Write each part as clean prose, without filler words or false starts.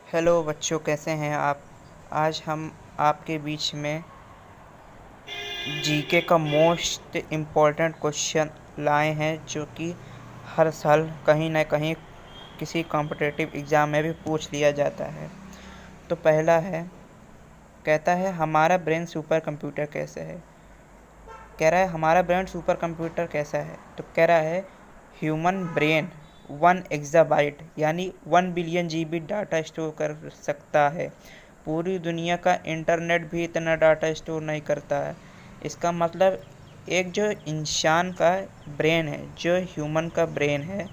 Hello बच्चों, कैसे हैं आप। आज हम आपके बीच में जीके का मोस्ट इम्पॉर्टेंट क्वेश्चन लाए हैं, जो कि हर साल कहीं ना कहीं किसी कॉम्पिटिटिव एग्ज़ाम में भी पूछ लिया जाता है। तो पहला है, कहता है हमारा ब्रेन सुपर कंप्यूटर कैसे है। कह रहा है हमारा ब्रेन सुपर कंप्यूटर कैसा है, तो कह रहा है ह्यूमन ब्रेन 1 एक्साबाइट यानी 1 बिलियन GB डाटा स्टोर कर सकता है। पूरी दुनिया का इंटरनेट भी इतना डाटा स्टोर नहीं करता है। इसका मतलब एक जो इंसान का ब्रेन है, जो ह्यूमन का ब्रेन है,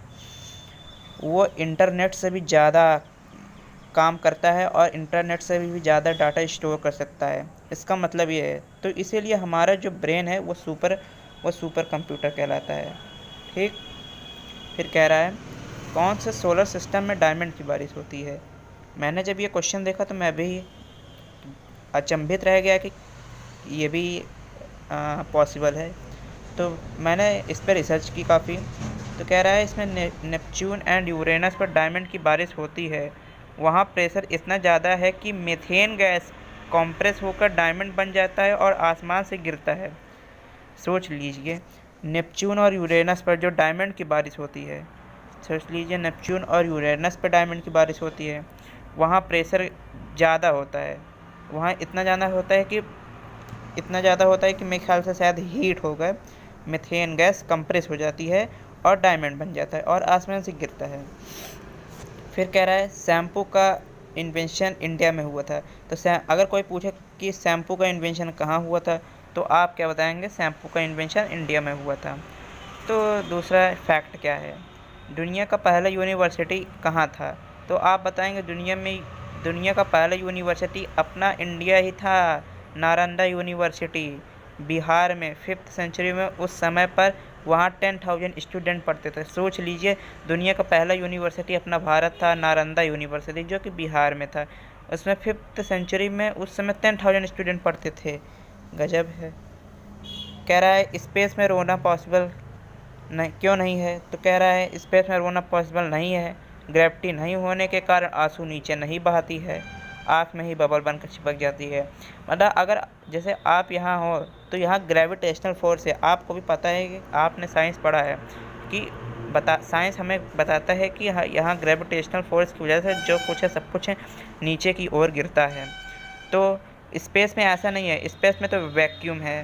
वो इंटरनेट से भी ज़्यादा काम करता है और इंटरनेट से भी ज़्यादा डाटा स्टोर कर सकता है। इसका मतलब ये है, तो इसीलिए हमारा जो ब्रेन है वो सुपर कंप्यूटर कहलाता है। ठीक। फिर कह रहा है कौन से सोलर सिस्टम में डायमंड की बारिश होती है। मैंने जब ये क्वेश्चन देखा तो मैं भी अचंभित रह गया कि ये भी पॉसिबल है। तो मैंने इस पर रिसर्च की काफ़ी। तो कह रहा है इसमें नेपच्यून एंड यूरेनस पर डायमंड की बारिश होती है। वहाँ प्रेशर इतना ज़्यादा है कि मीथेन गैस कॉम्प्रेस होकर डायमंड बन जाता है और आसमान से गिरता है। सोच लीजिए, नेपच्यून और यूरेनस पर जो डायमंड की बारिश होती है, सोच लीजिए नेपच्यून और यूरेनस पर डायमंड की बारिश होती है। वहाँ प्रेशर ज़्यादा होता है, वहाँ इतना ज़्यादा होता है कि मेरे ख्याल से शायद हीट होकर मीथेन गैस कंप्रेस हो जाती है और डायमंड बन जाता है और आसमान से गिरता है। फिर कह रहा है शैम्पू का इन्वेंशन इंडिया में हुआ था। तो अगर कोई पूछे कि शैम्पू का इन्वेंशन कहाँ हुआ था, तो आप क्या बताएंगे? शैम्पू का इन्वेंशन इंडिया में हुआ था। तो दूसरा फैक्ट क्या है, दुनिया का पहला यूनिवर्सिटी कहाँ था? तो आप बताएंगे दुनिया का पहला यूनिवर्सिटी अपना इंडिया ही था, नालंदा यूनिवर्सिटी, बिहार में 5th सेंचुरी में। उस समय पर वहाँ 10,000 स्टूडेंट पढ़ते थे। सोच लीजिए, दुनिया का पहला यूनिवर्सिटी अपना भारत था, नालंदा यूनिवर्सिटी, जो कि बिहार में था। उसमें 5th सेंचुरी में उस समय 10,000 स्टूडेंट पढ़ते थे। गजब है। कह रहा है स्पेस में रोना पॉसिबल नहीं, क्यों नहीं है? तो कह रहा है स्पेस में रोना पॉसिबल नहीं है, ग्रेविटी नहीं होने के कारण आंसू नीचे नहीं बहाती है, आँख में ही बबल बनकर चिपक जाती है। मतलब अगर जैसे आप यहाँ हो तो यहाँ ग्रेविटेशनल फोर्स है। आपको भी पता है कि आपने साइंस पढ़ा है कि साइंस हमें बताता है कि यहाँ ग्रेविटेशनल फोर्स की वजह से जो कुछ है सब कुछ है नीचे की ओर गिरता है। तो स्पेस में ऐसा नहीं है, स्पेस में तो वैक्यूम है।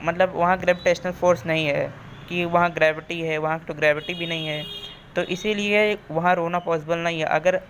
मतलब वहाँ ग्रेविटेशनल फोर्स नहीं है कि वहाँ ग्रेविटी है, वहाँ तो ग्रेविटी भी नहीं है। तो इसीलिए वहाँ रोना पॉसिबल नहीं है। अगर